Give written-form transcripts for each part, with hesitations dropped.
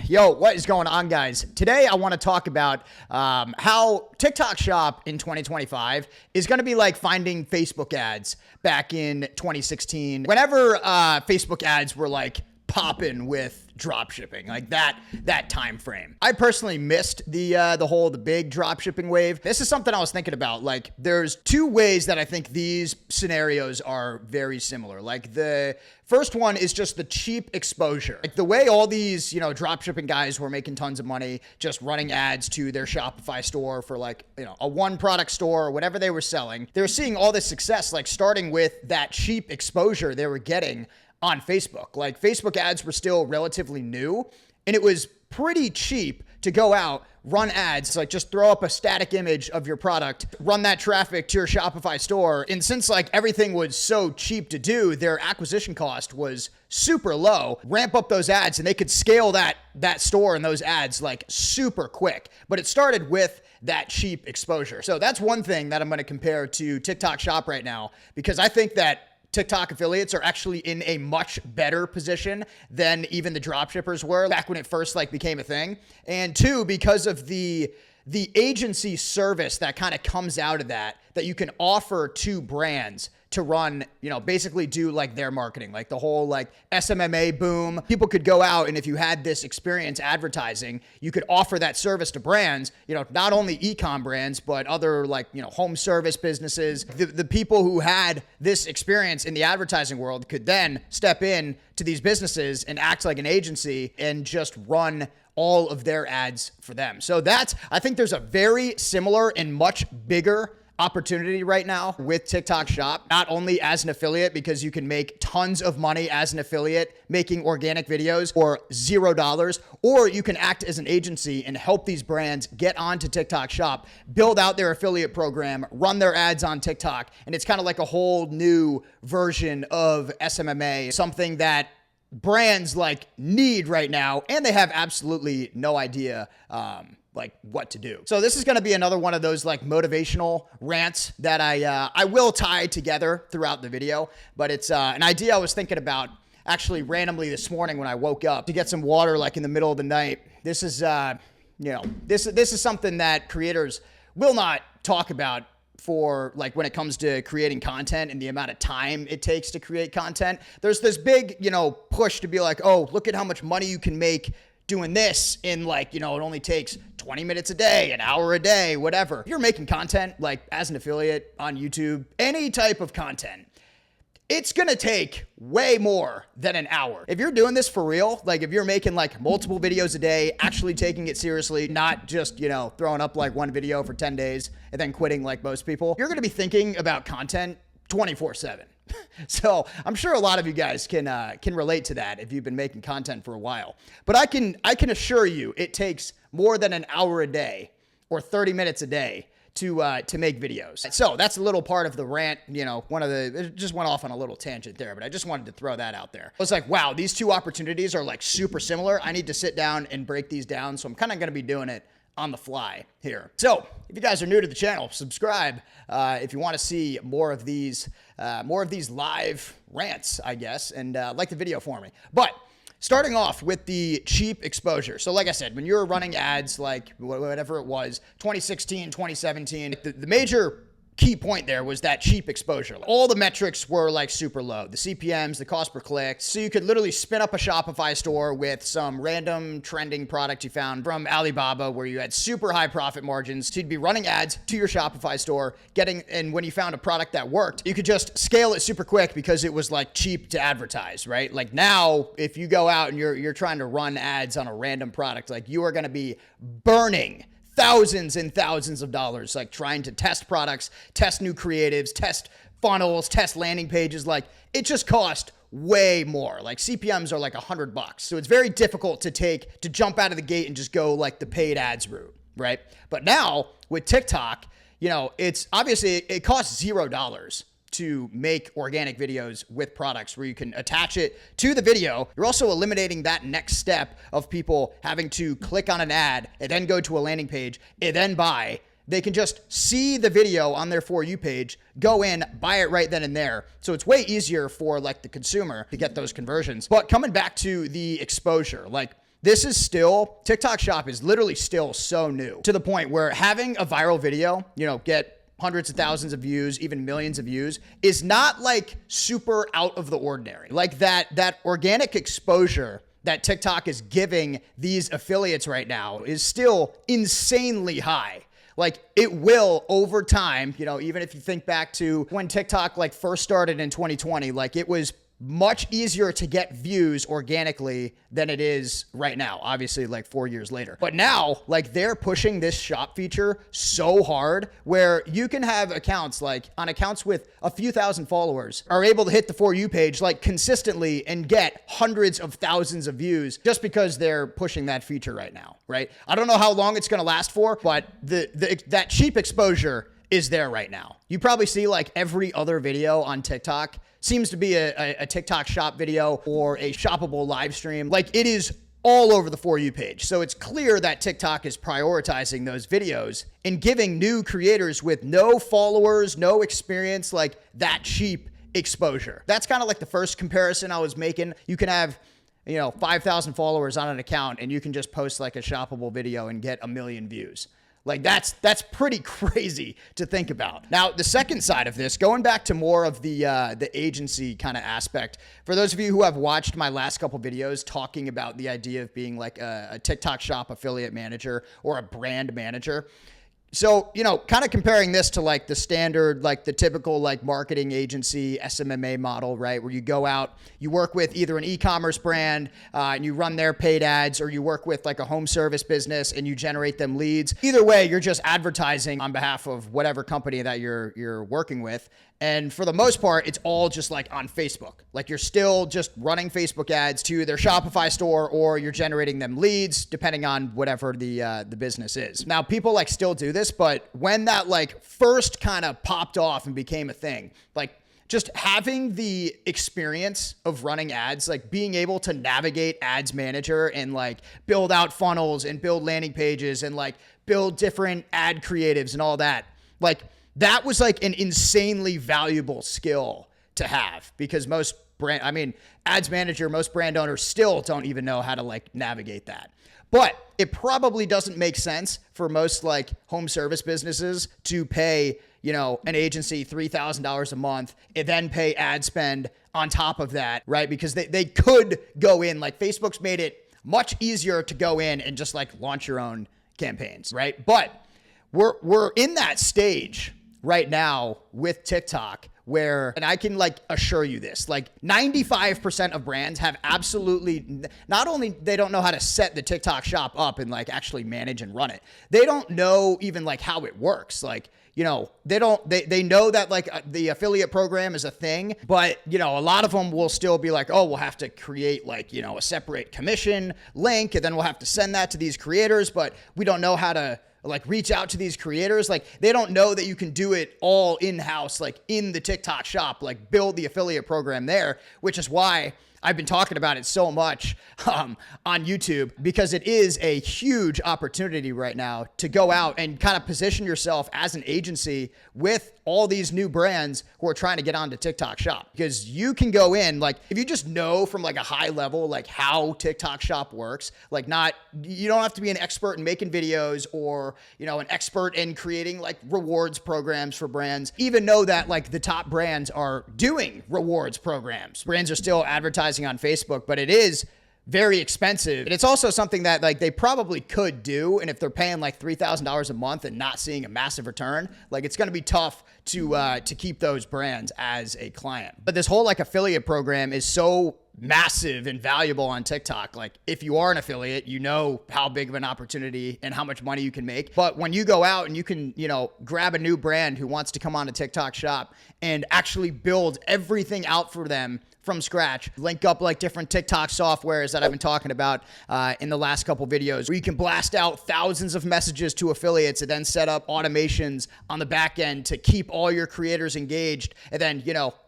Yo, what is going on, guys? Today, I want to talk about how TikTok Shop in 2025 is going to be like finding Facebook ads back in 2016. Whenever Facebook ads were like popping with dropshipping, like that time frame. I personally missed the big dropshipping wave. This is something I was thinking about. Like, there's two ways that I think these scenarios are very similar. Like, the first one is just the cheap exposure. Like, the way all these, dropshipping guys were making tons of money just running ads to their Shopify store for like, a one product store or whatever they were selling. They were seeing all this success, like starting with that cheap exposure they were getting on Facebook. Like, Facebook ads were still relatively new, and it was pretty cheap to go out, run ads, like just throw up a static image of your product, run that traffic to your Shopify store. And since like everything was so cheap to do, their acquisition cost was super low. Ramp up those ads and they could scale that store and those ads like super quick. But it started with that cheap exposure. So that's one thing that I'm going to compare to TikTok Shop right now, because I think that TikTok affiliates are actually in a much better position than even the dropshippers were back when it first like became a thing. And two, because of the agency service that kind of comes out of that you can offer to brands to run, basically do like their marketing, like the whole like SMMA boom. People could go out, and if you had this experience advertising, you could offer that service to brands, not only e-com brands, but other like, home service businesses. The people who had this experience in the advertising world could then step in to these businesses and act like an agency and just run all of their ads for them. So I think there's a very similar and much bigger opportunity right now with TikTok Shop, not only as an affiliate, because you can make tons of money as an affiliate making organic videos for $0, or you can act as an agency and help these brands get onto TikTok Shop, build out their affiliate program, run their ads on TikTok. And it's kind of like a whole new version of SMMA, something that brands like need right now, and they have absolutely no idea like what to do. So this is going to be another one of those like motivational rants that I will tie together throughout the video, but it's an idea I was thinking about actually randomly this morning when I woke up to get some water like in the middle of the night. This is this is something that creators will not talk about for like when it comes to creating content and the amount of time it takes to create content. There's this big, push to be like, oh, look at how much money you can make doing this in like, it only takes 20 minutes a day, an hour a day, whatever. If you're making content like as an affiliate on YouTube, any type of content, it's going to take way more than an hour. If you're doing this for real, like if you're making like multiple videos a day, actually taking it seriously, not just, throwing up like one video for 10 days and then quitting like most people, you're going to be thinking about content 24/7. So I'm sure a lot of you guys can relate to that if you've been making content for a while. But I can assure you it takes more than an hour a day or 30 minutes a day to make videos. So that's a little part of the rant, it just went off on a little tangent there, but I just wanted to throw that out there. I was like, wow, these two opportunities are like super similar. I need to sit down and break these down. So I'm kind of going to be doing it on the fly here. So if you guys are new to the channel, subscribe if you want to see more of these live rants, I guess, and like the video for me. But starting off with the cheap exposure. So like I said, when you're running ads, like whatever it was, 2016, 2017, the major key point there was that cheap exposure. All the metrics were like super low. The CPMs, the cost per click. So you could literally spin up a Shopify store with some random trending product you found from Alibaba where you had super high profit margins. So you'd be running ads to your Shopify store, and when you found a product that worked, you could just scale it super quick because it was like cheap to advertise, right? Like now, if you go out and you're trying to run ads on a random product, like you are going to be burning thousands and thousands of dollars, like trying to test products, test new creatives, test funnels, test landing pages. Like it just cost way more. Like CPMs are like $100. So it's very difficult to jump out of the gate and just go like the paid ads route, right? But now with TikTok, it's obviously it costs $0 to make organic videos with products where you can attach it to the video. You're also eliminating that next step of people having to click on an ad and then go to a landing page and then buy. They can just see the video on their For You page, go in, buy it right then and there. So it's way easier for like the consumer to get those conversions. But coming back to the exposure, like TikTok Shop is literally still so new to the point where having a viral video, get hundreds of thousands of views, even millions of views, is not like super out of the ordinary. Like that organic exposure that TikTok is giving these affiliates right now is still insanely high. Like it will over time, even if you think back to when TikTok like first started in 2020, like it was much easier to get views organically than it is right now, obviously like 4 years later. But now, like they're pushing this shop feature so hard where you can have accounts with a few thousand followers are able to hit the For You page like consistently and get hundreds of thousands of views just because they're pushing that feature right now, right? I don't know how long it's going to last for, but that cheap exposure is there right now. You probably see like every other video on TikTok seems to be a TikTok shop video or a shoppable live stream. Like it is all over the For You page. So it's clear that TikTok is prioritizing those videos and giving new creators with no followers, no experience, like that cheap exposure. That's kind of like the first comparison I was making. You can have 5,000 followers on an account and you can just post like a shoppable video and get 1 million views. Like that's pretty crazy to think about. Now, the second side of this, going back to more of the agency kind of aspect, for those of you who have watched my last couple videos talking about the idea of being like a TikTok shop affiliate manager or a brand manager. So, kind of comparing this to like the standard, like the typical like marketing agency SMMA model, right? Where you go out, you work with either an e-commerce brand and you run their paid ads, or you work with like a home service business and you generate them leads. Either way, you're just advertising on behalf of whatever company that you're working with. And for the most part, it's all just like on Facebook. Like you're still just running Facebook ads to their Shopify store, or you're generating them leads, depending on whatever the business is. Now, people like still do this, but when that like first kind of popped off and became a thing, like just having the experience of running ads, like being able to navigate Ads Manager and like build out funnels and build landing pages and like build different ad creatives and all that, like that was like an insanely valuable skill to have, because Ads Manager, most brand owners still don't even know how to like navigate that. But it probably doesn't make sense for most like home service businesses to pay, an agency $3,000 a month and then pay ad spend on top of that, right? Because they could go in, like Facebook's made it much easier to go in and just like launch your own campaigns, right? But we're in that stage right now with TikTok where, and I can like assure you this, like 95% of brands have absolutely, not only they don't know how to set the TikTok shop up and like actually manage and run it, they don't know even like how it works. Like, they know that like the affiliate program is a thing, but a lot of them will still be like, oh, we'll have to create like, a separate commission link, and then we'll have to send that to these creators, but we don't know how to like reach out to these creators. Like they don't know that you can do it all in-house, like in the TikTok shop, like build the affiliate program there, which is why I've been talking about it so much on YouTube, because it is a huge opportunity right now to go out and kind of position yourself as an agency with all these new brands who are trying to get onto TikTok shop. Because you can go in, like if you just know from like a high level, like how TikTok shop works, like you don't have to be an expert in making videos or, an expert in creating like rewards programs for brands. Even know that like the top brands are doing rewards programs. Brands are still advertising on Facebook, but it is very expensive. And it's also something that like they probably could do. And if they're paying like $3,000 a month and not seeing a massive return, like it's going to be tough to keep those brands as a client. But this whole like affiliate program is so massive and valuable on TikTok. Like if you are an affiliate, you know how big of an opportunity and how much money you can make. But when you go out and you can, grab a new brand who wants to come on to TikTok shop and actually build everything out for them from scratch, link up like different TikTok softwares that I've been talking about in the last couple videos, where you can blast out thousands of messages to affiliates and then set up automations on the back end to keep all your creators engaged. And then,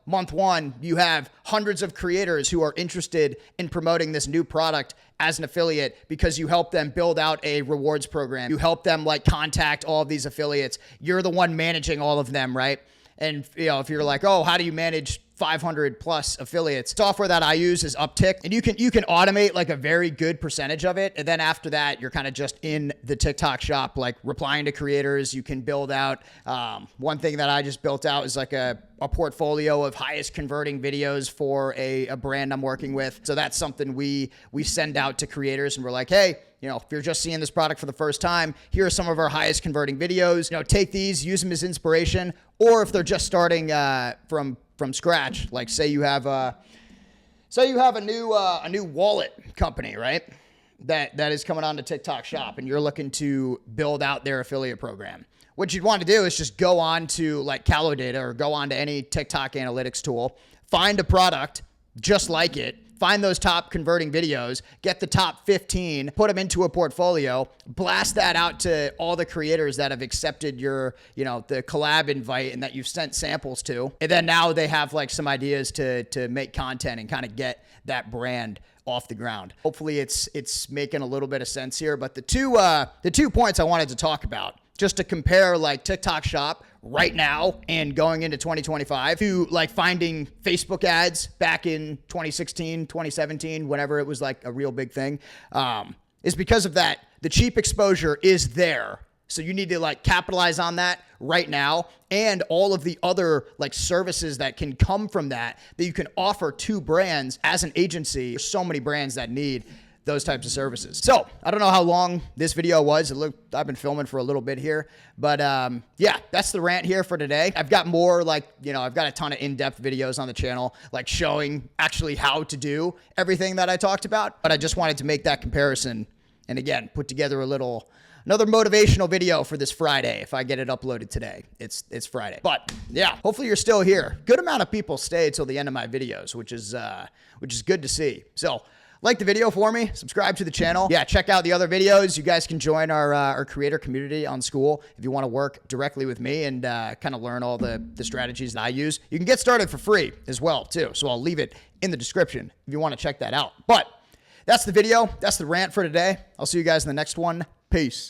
month one, you have hundreds of creators who are interested in promoting this new product as an affiliate because you help them build out a rewards program. You help them like contact all of these affiliates. You're the one managing all of them, right? And if you're like, oh, how do you manage 500 plus affiliates. Software that I use is Uptick, and you can automate like a very good percentage of it. And then after that, you're kind of just in the TikTok shop, like replying to creators. You can build out, one thing that I just built out is like a portfolio of highest converting videos for a brand I'm working with. So that's something we send out to creators, and we're like, hey, if you're just seeing this product for the first time, here are some of our highest converting videos. Take these, use them as inspiration. Or if they're just starting from scratch, like say you have a new wallet company, right? That is coming on to TikTok Shop, and you're looking to build out their affiliate program. What you'd want to do is just go on to like Calodata or go on to any TikTok analytics tool, find a product just like it, find those top converting videos, get the top 15, put them into a portfolio, blast that out to all the creators that have accepted your, the collab invite and that you've sent samples to. And then now they have like some ideas to make content and kind of get that brand off the ground. Hopefully it's making a little bit of sense here. But the two points I wanted to talk about, just to compare like TikTok Shop right now and going into 2025 to like finding Facebook ads back in 2016, 2017, whenever it was like a real big thing, is because of that. The cheap exposure is there. So you need to like capitalize on that right now, and all of the other like services that can come from that you can offer to brands as an agency. There's so many brands that need those types of services. So I don't know how long this video was. I've been filming for a little bit here, but yeah, that's the rant here for today. I've got more I've got a ton of in-depth videos on the channel, like showing actually how to do everything that I talked about. But I just wanted to make that comparison, and again, put together another motivational video for this Friday. If I get it uploaded today, it's Friday. But yeah, hopefully you're still here. Good amount of people stay till the end of my videos, which is good to see. So like the video for me, subscribe to the channel. Yeah, check out the other videos. You guys can join our creator community on School if you want to work directly with me and kind of learn all the strategies that I use. You can get started for free as well, too. So I'll leave it in the description if you want to check that out. But that's the video. That's the rant for today. I'll see you guys in the next one. Peace.